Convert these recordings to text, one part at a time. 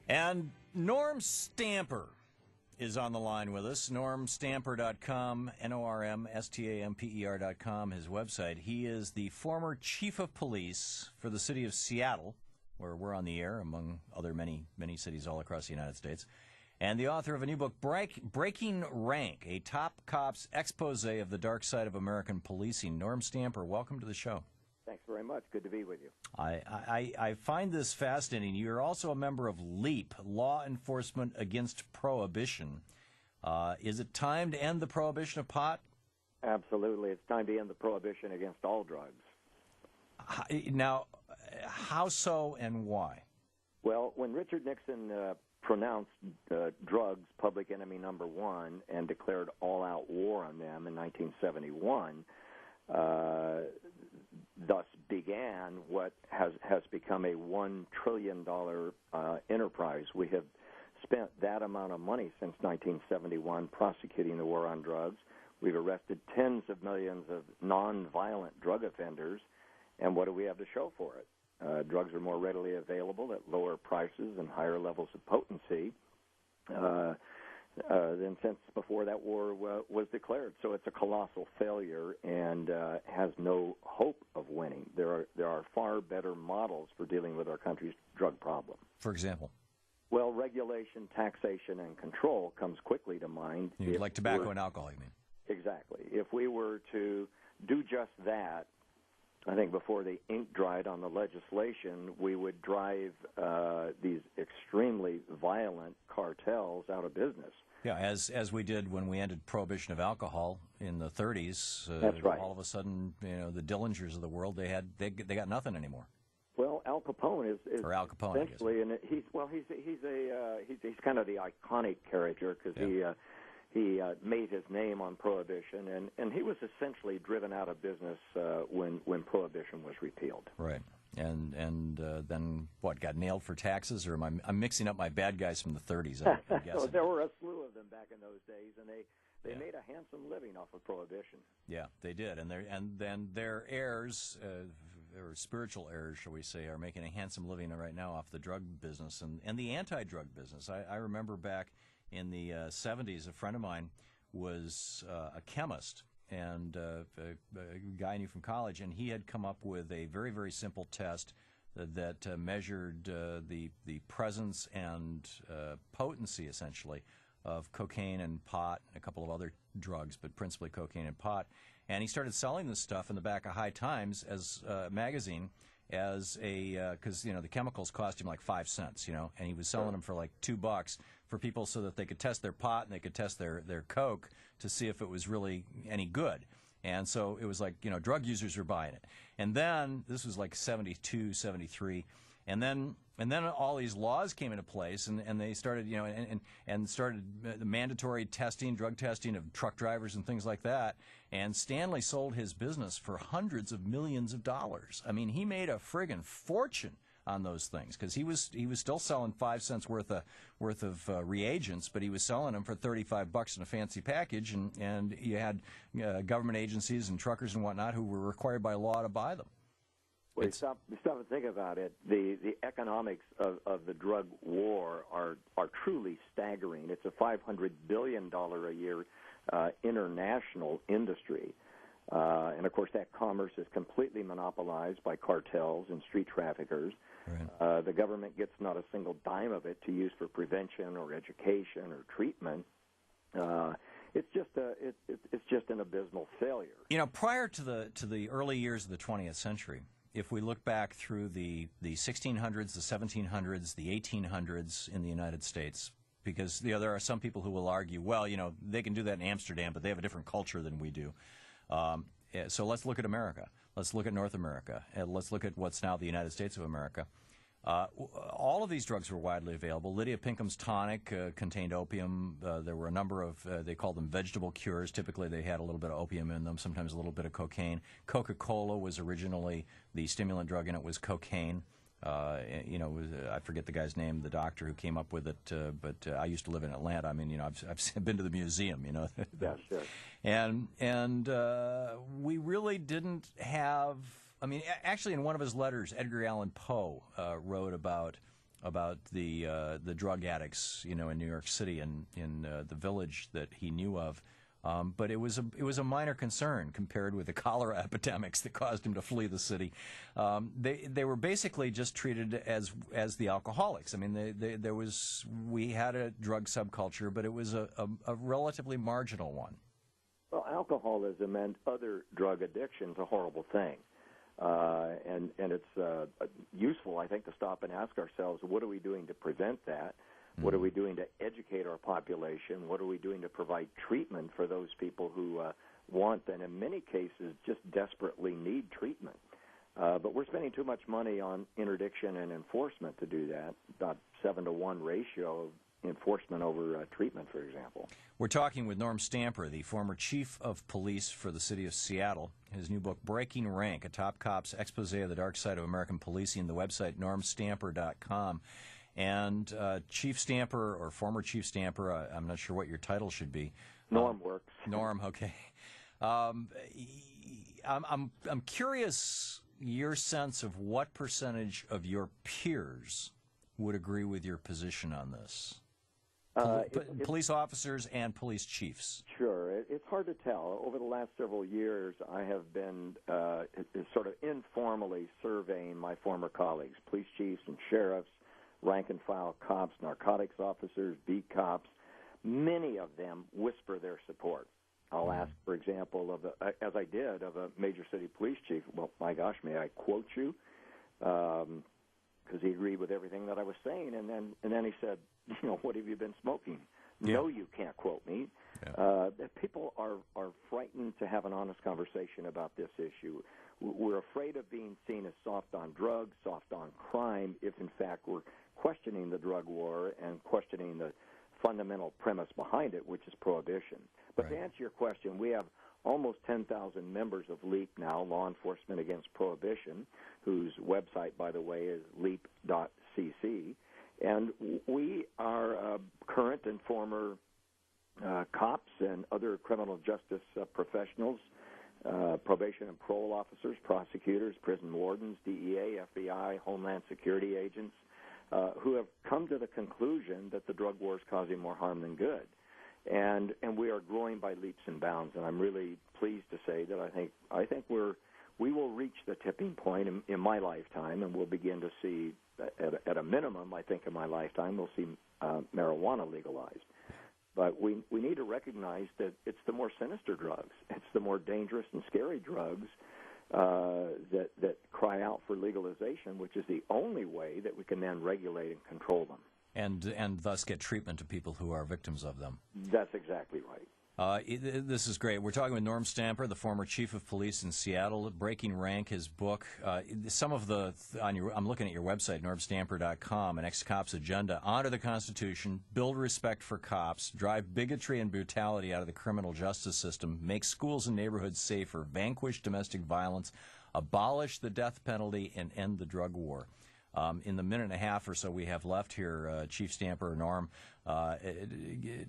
And Norm Stamper is on the line with us. NormStamper.com, NormStamper.com, his website. He is the former chief of police for the city of Seattle, where we're on the air, among other many cities all across the United States, and the author of a new book, Breaking Rank, a top cop's expose of the dark side of American policing. Norm Stamper, welcome to the show. Thanks very much. Good to be with you. I find this fascinating. You're also a member of LEAP, Law Enforcement Against Prohibition. Is it time to end the prohibition of pot? Absolutely. It's time to end the prohibition against all drugs. Now, how so and why? Well, when Richard Nixon pronounced drugs public enemy number one and declared all-out war on them in 1971, thus began what has become a $1 trillion enterprise. We have spent that amount of money since 1971 prosecuting the war on drugs. We've arrested tens of millions of nonviolent drug offenders, and what do we have to show for it? Drugs are more readily available at lower prices and higher levels of potency than since before that war was declared. So it's a colossal failure and has no hope of winning. There are far better models for dealing with our country's drug problem. For example? Well, regulation, taxation, and control comes quickly to mind. Like tobacco and alcohol, you mean? Exactly. If we were to do just that, I think before the ink dried on the legislation, we would drive these extremely violent cartels out of business. Yeah, as we did when we ended prohibition of alcohol in the 30s. That's right. All of a sudden, the Dillingers of the world, they got nothing anymore. Well, Al Capone is or Al Capone, essentially, and he's kind of the iconic character because he made his name on prohibition, and he was essentially driven out of business when prohibition was repealed. Right. And then what, got nailed for taxes? Or I'm mixing up my bad guys from the 30s, I'm guessing. Well, there were a slew of them back in those days, and they made a handsome living off of prohibition. Yeah, they did. And then their heirs, or spiritual heirs, shall we say, are making a handsome living right now off the drug business and the anti-drug business. I remember back in the 70s, a friend of mine was a chemist, and a guy I knew from college, and he had come up with a very, very simple test that measured the presence and potency, essentially, of cocaine and pot and a couple of other drugs, but principally cocaine and pot. And he started selling this stuff in the back of High Times as a magazine as because the chemicals cost him like 5 cents, and he was selling them for like $2 for people so that they could test their pot and they could test their coke to see if it was really any good. And so it was like, drug users were buying it. And then this was like 72, 73, and then all these laws came into place, and they started, and started the mandatory testing, drug testing of truck drivers and things like that. And Stanley sold his business for hundreds of millions of dollars. I mean, he made a friggin' fortune on those things because he was still selling 5 cents worth of reagents, but he was selling them for $35 in a fancy package, and you had government agencies and truckers and whatnot who were required by law to buy them. Well, you stop and think about it. The economics of the drug war are truly staggering. It's a $500 billion a year international industry. And, of course, that commerce is completely monopolized by cartels and street traffickers. Right. The government gets not a single dime of it to use for prevention or education or treatment. It's just an abysmal failure. Prior to the early years of the 20th century, if we look back through the 1600s, the 1700s, the 1800s in the United States, because there are some people who will argue, well, they can do that in Amsterdam, but they have a different culture than we do. So let's look at America. Let's look at North America. And let's look at what's now the United States of America. All of these drugs were widely available. Lydia Pinkham's tonic contained opium. There were a number of, they called them vegetable cures. Typically they had a little bit of opium in them, sometimes a little bit of cocaine. Coca-Cola was originally, the stimulant drug in it was cocaine. I forget the guy's name, the doctor who came up with it, but I used to live in Atlanta. I mean, I've been to the museum, Yeah, sure. And we really didn't have, actually in one of his letters, Edgar Allan Poe wrote about about the drug addicts, in New York City and in the village that he knew of. But it was a minor concern compared with the cholera epidemics that caused him to flee the city. They were basically just treated as the alcoholics. I mean, we had a drug subculture, but it was a relatively marginal one. Well, alcoholism and other drug addictions a horrible thing. And it's useful, I think, to stop and ask ourselves, what are we doing to prevent that? What are we doing to educate our population? What are we doing to provide treatment for those people who want and in many cases just desperately need treatment? But we're spending too much money on interdiction and enforcement to do that, about 7-to-1 ratio of enforcement over treatment, for example. We're talking with Norm Stamper, the former chief of police for the city of Seattle. His new book, Breaking Rank, A Top Cop's Expose of the Dark Side of American Policing, the website normstamper.com. And Chief Stamper, or former Chief Stamper, I'm not sure what your title should be. Norm works. Norm, okay. I'm curious your sense of what percentage of your peers would agree with your position on this. Police officers and police chiefs. Sure. It's hard to tell. Over the last several years, I have been sort of informally surveying my former colleagues, police chiefs and sheriffs, rank-and-file cops, narcotics officers, beat cops. Many of them whisper their support. I'll ask, for example, as I did, of a major city police chief, well, my gosh, may I quote you? Because he agreed with everything that I was saying, and then he said, what have you been smoking? Yeah. No, you can't quote me. Yeah. People are frightened to have an honest conversation about this issue. We're afraid of being seen as soft on drugs, soft on crime, if in fact we're questioning the drug war and questioning the fundamental premise behind it, which is prohibition. But right. To answer your question, we have almost 10,000 members of LEAP now, Law Enforcement Against Prohibition, whose website, by the way, is leap.cc. And we are current and former cops and other criminal justice professionals, probation and parole officers, prosecutors, prison wardens, DEA, FBI, Homeland Security agents, who have come to the conclusion that the drug war is causing more harm than good. And we are growing by leaps and bounds, and I'm really pleased to say that I think we will reach the tipping point in my lifetime, and we'll begin to see, at a minimum, I think in my lifetime, we'll see marijuana legalized. But we need to recognize that it's the more sinister drugs, it's the more dangerous and scary drugs that cry out for legalization, which is the only way that we can then regulate and control them. And thus get treatment to people who are victims of them. That's exactly right. This is great. We're talking with Norm Stamper, the former chief of police in Seattle. Breaking Rank, his book. Some of I'm looking at your website, normstamper.com, an ex-cop's agenda: honor the Constitution, build respect for cops, drive bigotry and brutality out of the criminal justice system, make schools and neighborhoods safer, vanquish domestic violence, abolish the death penalty, and end the drug war. In the minute and a half or so we have left here, Chief Stamper, Norm,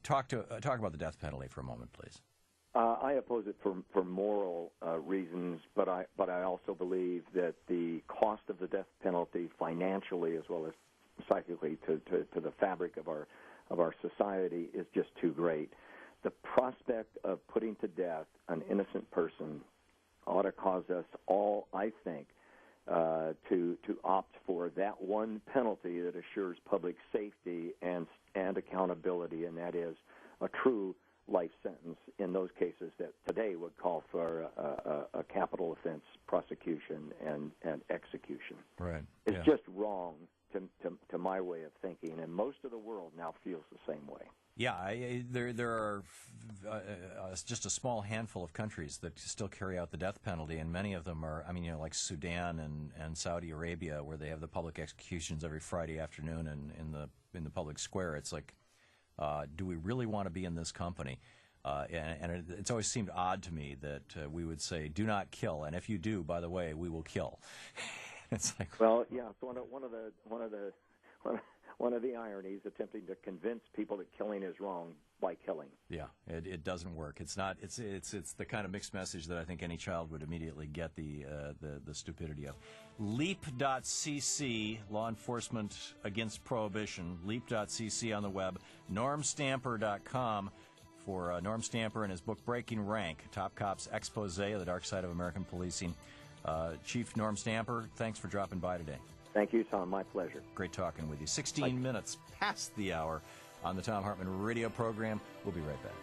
talk about the death penalty for a moment, please. I oppose it for moral reasons, but I also believe that the cost of the death penalty, financially as well as psychically, to the fabric of our society, is just too great. The prospect of putting to death an innocent person ought to cause us all, I think, to opt for that one penalty that assures public safety and accountability, and that is a true life sentence in those cases that today would call for a capital offense prosecution and execution. Right. It's just wrong to my way of thinking, and most of the world now feels the same way. Yeah, there are just a small handful of countries that still carry out the death penalty, and many of them are, like Sudan and Saudi Arabia, where they have the public executions every Friday afternoon in the public square. It's like, do we really want to be in this company? And it's always seemed odd to me that we would say, do not kill, and if you do, by the way, we will kill. It's like, well, yeah. So one of one of the ironies, attempting to convince people that killing is wrong by killing. Yeah, it doesn't work. It's not. It's the kind of mixed message that I think any child would immediately get the stupidity of. Leap.cc, Law Enforcement Against Prohibition. Leap.cc on the web. NormStamper.com for Norm Stamper and his book Breaking Rank: Top Cops Expose of the Dark Side of American Policing. Chief Norm Stamper, thanks for dropping by today. Thank you, Tom. My pleasure. Great talking with you. 16 minutes past the hour on the Thom Hartmann radio program. We'll be right back.